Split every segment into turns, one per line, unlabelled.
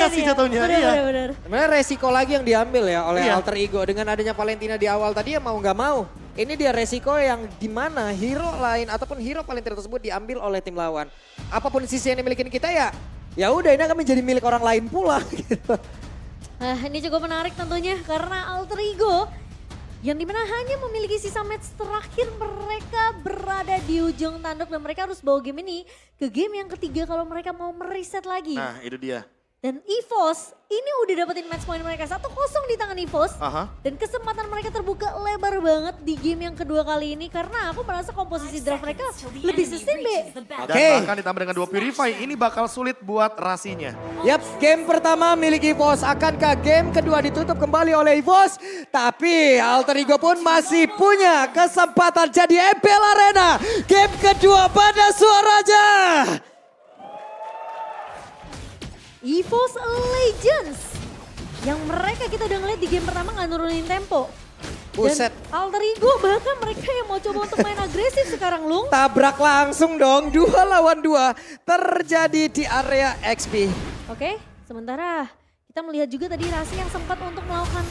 Rasi jatuhnya. Iya.
Bener.
Sebenarnya resiko lagi yang diambil ya oleh
Iya.
Alter Ego. Dengan adanya Valentina di awal tadi ya mau nggak mau. Ini dia resiko yang dimana hero lain ataupun hero Valentina tersebut diambil oleh tim lawan. Apapun sisi yang dimiliki kita ya udah ini akan menjadi milik orang lain pula. Gitu.
Nah ini cukup menarik tentunya karena Alter Ego yang dimana hanya memiliki sisa match terakhir mereka berada di ujung tanduk dan mereka harus bawa game ini ke game yang ketiga kalau mereka mau mereset lagi.
Nah itu dia.
Dan EVOS ini udah dapetin match point mereka 1-0 di tangan EVOS.
Aha.
Dan kesempatan mereka terbuka lebar banget di game yang kedua kali ini karena aku merasa komposisi draft mereka lebih sustain Be.
Dan
Oke.
bahkan ditambah dengan 2 Purify, ini bakal sulit buat Rasinya.
Yap, game pertama milik EVOS. Akankah game kedua ditutup kembali oleh EVOS? Tapi Alter Ego pun masih punya kesempatan jadi MPL Arena. Game kedua pada suaranya.
EVOS Legends yang mereka kita udah ngeliat di game pertama nggak nurunin tempo.
Buset.
Dan Alter Ego bahkan mereka yang mau coba untuk main agresif sekarang Lung.
Tabrak langsung dong, 2 lawan 2 terjadi di area XP.
Oke, sementara kita melihat juga tadi Rasi yang sempat untuk melakukan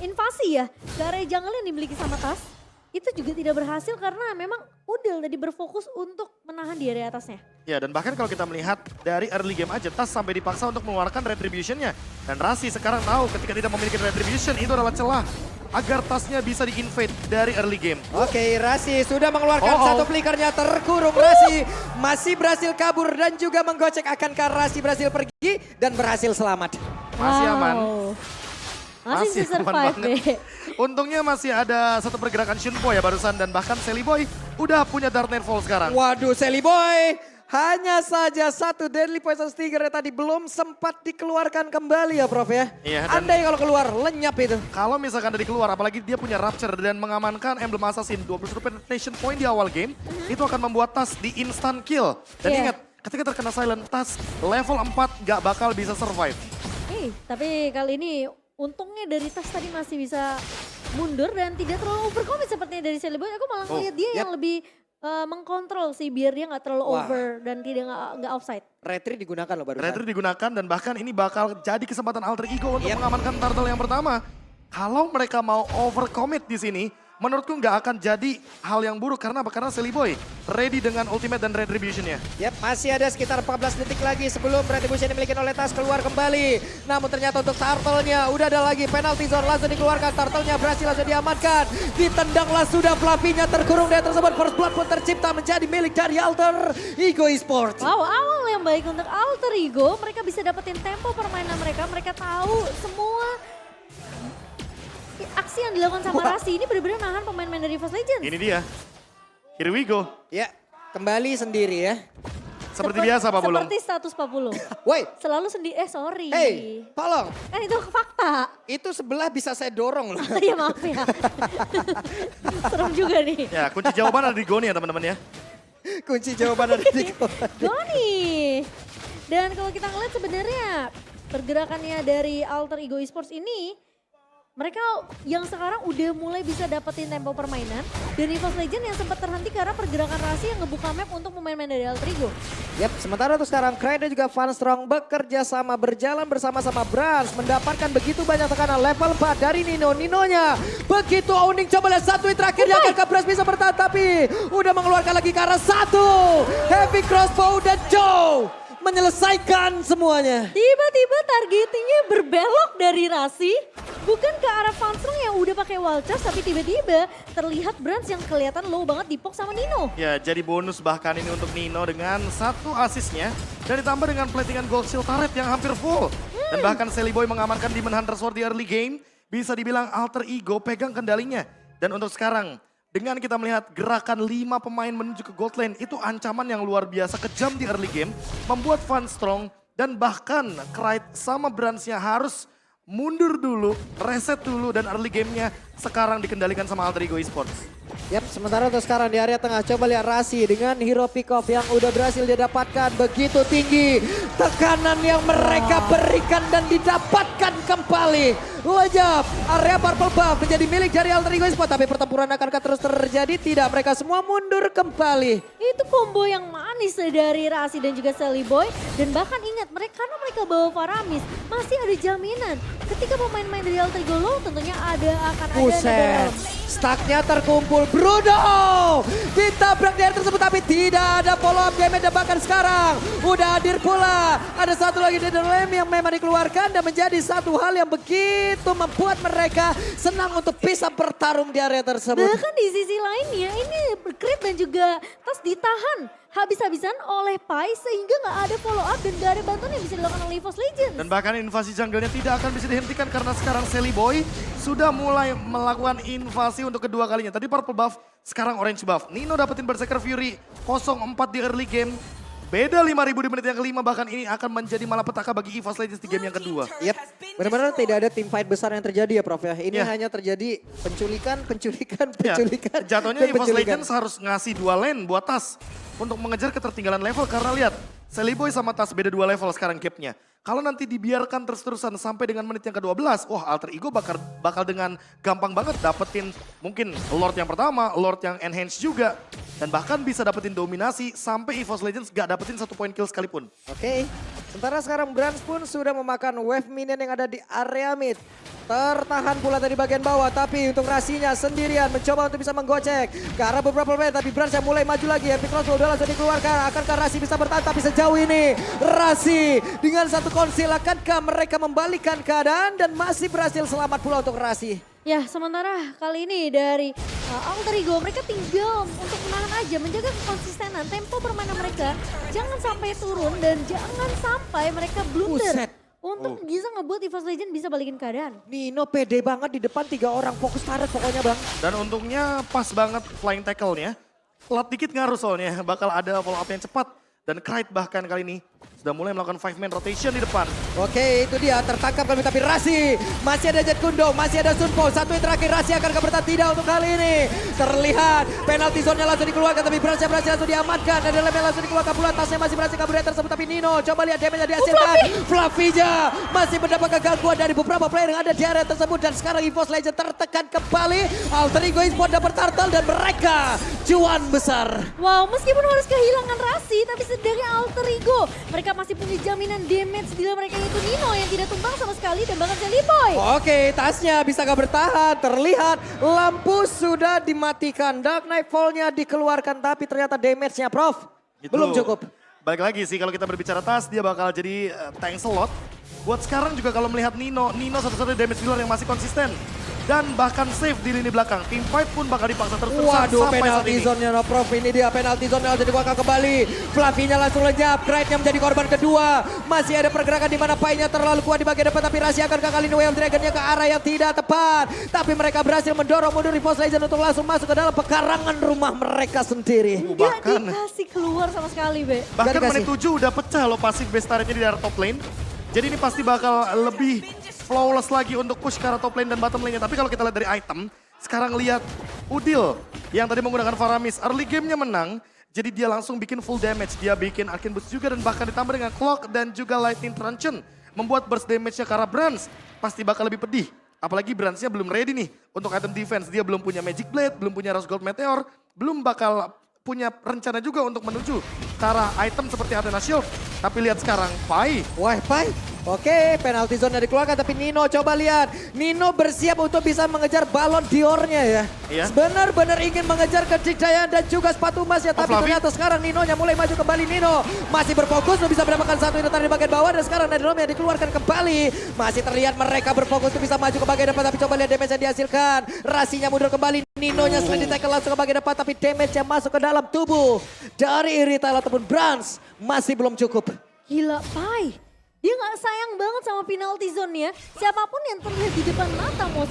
invasi ya ke area jungle yang dimiliki sama Tas. Itu juga tidak berhasil karena memang Udil tadi berfokus untuk menahan di area atasnya.
Ya dan bahkan kalau kita melihat dari early game aja, Tas sampai dipaksa untuk mengeluarkan Retribution-nya. Dan Rasi sekarang tahu ketika tidak memiliki Retribution itu adalah celah agar Tasnya bisa di-invade dari early game.
Oke, Rasi sudah mengeluarkan
Oh.
satu flickernya terkurung. Rasi masih berhasil kabur dan juga menggocek. Akankah Rasi berhasil pergi dan berhasil selamat?
Masih aman.
Masih bisa
aman
survive Be.
Untungnya masih ada satu pergerakan Shunpo ya barusan dan bahkan Sally Boy udah punya Dark Nightfall sekarang.
Waduh, Sally Boy. Hanya saja satu Deadly Poison Stinger tadi belum sempat dikeluarkan kembali ya Prof ya.
Iya, dan-
Andai kalau keluar lenyap itu.
Kalau misalkan dari keluar, apalagi dia punya Rapture dan mengamankan Emblem Assassin 21 penetration point di awal game, itu akan membuat Tas di instant kill. Dan
Iya.
ingat, ketika terkena silent, Tas level 4 gak bakal bisa survive.
Tapi kali ini untungnya dari Tas tadi masih bisa mundur dan tidak terlalu overcommit sepertinya dari Sally Boy. Aku malah ngeliat dia yang lebih mengkontrol sih biar dia nggak terlalu
Wah.
over dan tidak nggak offside.
Retri digunakan loh barusan.
Retri digunakan dan bahkan ini bakal jadi kesempatan Alter Ego untuk
Yep.
mengamankan turtle yang pertama. Kalau mereka mau overcommit di sini, menurutku nggak akan jadi hal yang buruk karena apa? Karena Sally Boy ready dengan ultimate dan retribution-nya.
Yap, masih ada sekitar 14 detik lagi sebelum Retribution dimiliki oleh Tas keluar kembali. Namun ternyata untuk Turtle-nya udah ada lagi penalty zone langsung dikeluarkan. Turtle-nya berhasil langsung diamankan. Ditendanglah sudah Fluffy-nya terkurung dan tersebut. First blood pun tercipta menjadi milik dari Alter Ego Esports.
Wow, awal yang baik untuk Alter Ego. Mereka bisa dapetin tempo permainan mereka. Mereka tahu semua aksi yang dilakukan sama
Wah.
Rasi ini benar-benar nahan pemain-pemain dari EVOS Legends.
Ini dia. Here we go.
Ya, kembali sendiri ya.
Seperti biasa Pak Bulung.
Seperti status Pak Bulung.
Woi,
Selalu sendiri, sorry.
hey, tolong.
Kan itu fakta.
Itu sebelah bisa saya dorong loh.
Ya maaf ya. Serem juga nih.
Ya kunci jawaban ada di Goni ya teman-teman ya.
Kunci jawaban ada di
Goni. Dan kalau kita ngeliat sebenarnya pergerakannya dari Alter Ego Esports ini, mereka yang sekarang udah mulai bisa dapetin tempo permainan. Dan EVOS Legends yang sempat terhenti karena pergerakan Rasi yang ngebuka map untuk pemain-pemain dari Alter Ego.
Yap, sementara untuk sekarang Cry dan juga Van Strong bekerja sama berjalan bersama-sama Brans mendapatkan begitu banyak tekanan level 4 dari Nino. Ninonya begitu owning, coba lihat satu yang terakhirnya akan Brans bisa bertahan tapi udah mengeluarkan lagi ke arah satu. Heavy crossbow dan Joe menyelesaikan semuanya.
Tiba-tiba targetingnya berbelok dari Rasi. Bukan ke arah Van Strong yang udah pakai wall charge, tapi tiba-tiba terlihat Brans yang kelihatan low banget dipok sama Nino.
Ya jadi bonus bahkan ini untuk Nino dengan satu asisnya. Dan ditambah dengan platingan gold shield turret yang hampir full. Dan bahkan Sally Boy mengamankan Demon Hunter Sword di early game. Bisa dibilang Alter Ego pegang kendalinya. Dan untuk sekarang dengan kita melihat gerakan 5 pemain menuju ke gold lane. Itu ancaman yang luar biasa kejam di early game. Membuat Van Strong dan bahkan Cryde sama Bransnya harus mundur dulu, reset dulu dan early gamenya sekarang dikendalikan sama Alter Ego Esports.
Yap, sementara untuk sekarang di area tengah, coba lihat Rasi dengan hero pick off yang udah berhasil dia dapatkan. Begitu tinggi tekanan yang mereka berikan dan didapatkan kembali. Wajab, area purple buff menjadi milik dari Alter Ego Esports. Tapi pertempuran akankah terus terjadi? Tidak, mereka semua mundur kembali.
Itu combo yang manis dari Rasi dan juga Sally Boy. Dan bahkan ingat, karena mereka bawa Faramis, masih ada jaminan. Ketika pemain-pemain dari Alter Ego low, tentunya akan ada
Buset, stucknya terkumpul. Bruno ditabrak di area tersebut tapi tidak ada follow up damage. Dan bahkan sekarang udah hadir pula. Ada satu lagi di Lem yang memang dikeluarkan dan menjadi satu hal yang begitu membuat mereka senang untuk bisa bertarung di area tersebut.
Bahkan di sisi lainnya ini Crit dan juga Tas ditahan habis-habisan oleh Pai sehingga nggak ada follow up dan nggak ada bantuan yang bisa dilakukan oleh EVOS Legends.
Dan bahkan invasi jungle-nya tidak akan bisa dihentikan karena sekarang Sally Boy sudah mulai melakukan invasi untuk kedua kalinya. Tadi purple buff, sekarang orange buff. Nino dapetin Berserker Fury 04 di early game. Beda 5.000 di menit yang kelima, bahkan ini akan menjadi malapetaka bagi EVOS Legends di game yang kedua.
Yap, benar-benar tidak ada team fight besar yang terjadi ya Prof ya. Ini
Ya.
hanya terjadi penculikan.
Ya, jatuhnya
dan
EVOS
penculikan.
Legends harus ngasih 2 lane buat Tas untuk mengejar ketertinggalan level karena lihat Sally Boy sama Tas beda 2 level sekarang gapnya. Kalau nanti dibiarkan terus-terusan sampai dengan menit yang ke-12, wah Alter Ego bakal dengan gampang banget dapetin mungkin Lord yang pertama, Lord yang enhance juga. Dan bahkan bisa dapetin dominasi sampai EVOS Legends gak dapetin 1 point kill sekalipun.
Oke, sementara sekarang Brans pun sudah memakan wave minion yang ada di area mid. Tertahan pula dari bagian bawah, tapi untuk Rasinya sendirian mencoba untuk bisa menggocek ke arah beberapa player, tapi Brans yang mulai maju lagi. Epic Cross udah langsung dikeluarkan, akankah Rasi bisa bertahan? Tapi sejauh ini Rasi dengan satu konsil, akankah mereka membalikan keadaan dan masih berhasil selamat pula untuk Rasi.
Ya, sementara kali ini dari Alter Ego mereka tinggal untuk menahan aja, menjaga konsistenan tempo permainan mereka. Jangan sampai turun dan jangan sampai mereka blunder.
Buset.
Untuk bisa ngebuat EVOS Legends bisa balikin keadaan.
Nino pede banget di depan 3 orang, fokus turret pokoknya Bang.
Dan untungnya pas banget flying tackle-nya. Telat dikit ngaruh soalnya, bakal ada follow up yang cepat. Dan Kite bahkan kali ini sudah mulai melakukan 5-man rotation di depan.
Oke, itu dia tertangkap kali tapi Rasi. Masih ada Jet Kundo, masih ada Sunpo. Satu yang terakhir Rasi akan bertahan tidak untuk kali ini. Terlihat penalti zone-nya langsung dikeluarkan tapi berhasil langsung diamankan. Ada lem yang langsung dikeluarkan pula, tasnya masih berhasil kabur dari tersebut. Tapi Nino coba lihat damage yang dihasilkan. Flavija masih mendapatkan gangguan dari beberapa player yang ada di area tersebut. Dan sekarang EVOS Legends tertekan kembali. Alter Ego Esports dapat turtle dan mereka cuan besar.
Wow, meskipun harus kehilangan Rasi, tapi dari Alter Ego mereka masih punya jaminan damage bila mereka itu Nino yang tidak tumbang sama sekali dan bahkan Sally Boy.
Oke, tasnya bisa gak bertahan. Terlihat lampu sudah dimatikan. Dark Knight Fall-nya dikeluarkan tapi ternyata damage-nya Prof
Gitu.
belum cukup.
Balik lagi sih kalau kita berbicara Tas, dia bakal jadi tank slot. Buat sekarang juga kalau melihat Nino satu-satunya damage dealer yang masih konsisten. Dan bahkan safe di lini belakang. Team fight pun bakal dipaksa terus-terusan
Waduh,
sampai saat
penalti
ini.
zone-nya no Prof. Ini dia penalti zone yang jadi dikeluarkan kembali. Flavinya langsung lenyap. Krite-nya menjadi korban kedua. Masih ada pergerakan di mana Pai-nya terlalu kuat di bagian depan. Tapi Rasi akan kali ini Way of Dragon-nya ke arah yang tidak tepat. Tapi mereka berhasil mendorong mundur EVOS Legends untuk langsung masuk ke dalam pekarangan rumah mereka sendiri.
Gak
bahkan-
dikasih keluar sama sekali, Be.
Bahkan
Gak
menit
dikasih.
7 udah pecah loh pasif base turret-nya di daerah top lane. Jadi ini pasti bakal lebih flawless lagi untuk push ke arah top lane dan bottom lane-nya. Tapi kalau kita lihat dari item, sekarang lihat Udil yang tadi menggunakan Faramis. Early game-nya menang, jadi dia langsung bikin full damage. Dia bikin Arcane Boost juga dan bahkan ditambah dengan Clock dan juga Lightning Truncheon. Membuat burst damage-nya ke arah Brans pasti bakal lebih pedih. Apalagi Brans-nya belum ready nih untuk item defense. Dia belum punya Magic Blade, belum punya Rose Gold Meteor, belum bakal punya rencana juga untuk menuju ke arah item seperti Athena Shield. Tapi lihat sekarang, Pai.
Wah, Pai. Oke, penalti zone dikeluarkan tapi Nino coba lihat. Nino bersiap untuk bisa mengejar balon Dior-nya ya.
Iya.
Benar-benar ingin mengejar kedikdayaan dan juga sepatu emasnya. Tapi
Flavi.
ternyata sekarang Nino-nya mulai maju kembali. Nino masih berfokus untuk bisa mendapatkan satu iritan di bagian bawah. Dan sekarang Nedrom yang dikeluarkan kembali. Masih terlihat mereka berfokus untuk bisa maju ke bagian depan. Tapi coba lihat damage yang dihasilkan. Rasinya mundur kembali. Nino-nya selain di-tackle langsung ke bagian depan. Tapi damage yang masuk ke dalam tubuh dari Irithel ataupun Brans masih belum cukup.
Gila, Pai. Dia gak sayang banget sama penalti zone-nya. Siapapun yang terlihat di depan mata, mau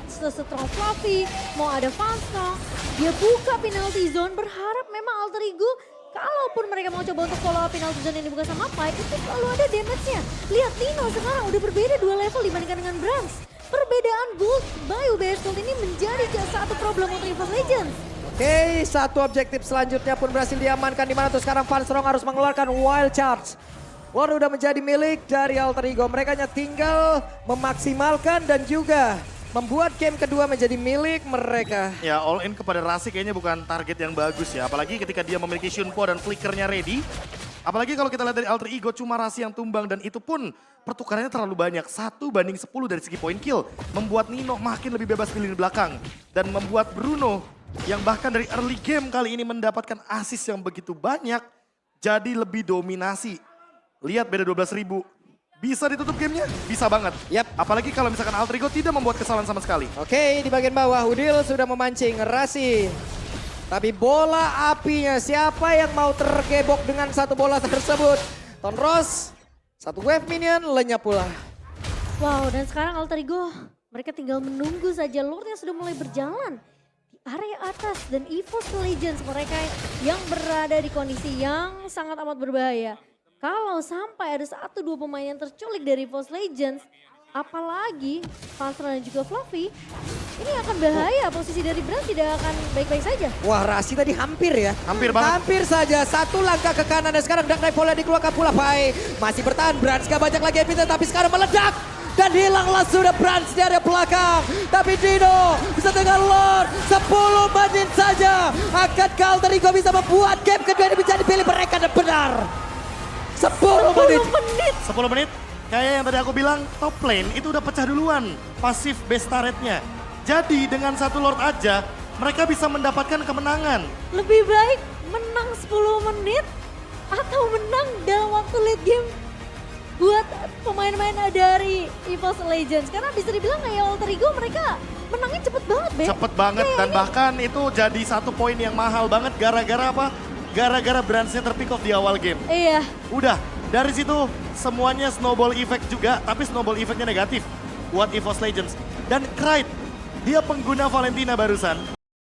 sestrong Fluffy, mau ada Fanstrong, dia buka penalti zone berharap memang Alter Ego, kalaupun mereka mau coba untuk follow up penalti zone yang dibuka sama Pai, itu selalu ada damage-nya. Lihat Nino sekarang udah berbeda 2 level dibandingkan dengan Brans. perbedaan gold by UBS Gold ini menjadi satu problem untuk EVOS Legends.
Oke, satu objektif selanjutnya pun berhasil diamankan, di mana tuh sekarang Fanstrong harus mengeluarkan Wild Charge. War udah menjadi milik dari Alter Ego. Mereka hanya tinggal memaksimalkan dan juga membuat game kedua menjadi milik mereka.
Ya, all in kepada Rasi kayaknya bukan target yang bagus ya. Apalagi ketika dia memiliki Shunpo dan flickernya ready. Apalagi kalau kita lihat dari Alter Ego cuma Rasi yang tumbang dan itu pun pertukarannya terlalu banyak. 1-10 dari segi point kill. Membuat Nino makin lebih bebas pilih di belakang. Dan membuat Bruno yang bahkan dari early game kali ini mendapatkan assist yang begitu banyak. Jadi lebih dominasi. Lihat beda 12.000. Bisa ditutup gamenya? Bisa banget.
Yap.
Apalagi kalau misalkan Alter Ego tidak membuat kesalahan sama sekali.
Oke, di bagian bawah Udil sudah memancing Rasi. Tapi bola apinya, siapa yang mau tergebok dengan satu bola tersebut? Tonros, satu wave minion, lenyap pula.
Wow, dan sekarang Alter Ego mereka tinggal menunggu saja. Lordnya sudah mulai berjalan di area atas dan EVOS Legends mereka yang berada di kondisi yang sangat amat berbahaya. Kalau sampai ada 1-2 pemain yang terculik dari EVOS Legends, apalagi Falstra dan juga Fluffy, ini akan bahaya. Posisi dari Brand tidak akan baik-baik saja.
Wah, Rasi tadi hampir ya.
Hampir banget.
Hampir saja, satu langkah ke kanan dan sekarang Dark Knight Volley dikeluarkan pula Pai. Masih bertahan, Branska banyak lagi epitet tapi sekarang meledak. Dan hilanglah sudah Brans dari belakang. Tapi Dino bisa dengan Lord. 10 menit saja. Akankah Alter Ego bisa membuat game kedua ini menjadi pilih mereka dan benar. 10 menit.
10 menit, kayak yang tadi aku bilang, top lane itu udah pecah duluan. Pasif base turretnya. Jadi dengan satu Lord aja, mereka bisa mendapatkan kemenangan.
Lebih baik menang 10 menit atau menang dalam waktu late game buat pemain-pemain dari EVOS Legends. Karena bisa dibilang kayak Alter Ego mereka menangnya cepet banget, Be.
Cepet banget dan bahkan itu jadi satu poin yang mahal banget gara-gara apa? Gara-gara Brandsnya terpick off di awal game.
Iya.
Udah, dari situ semuanya snowball effect juga, tapi snowball effectnya negatif buat EVOS Legends. Dan Krite, dia pengguna Valentina barusan.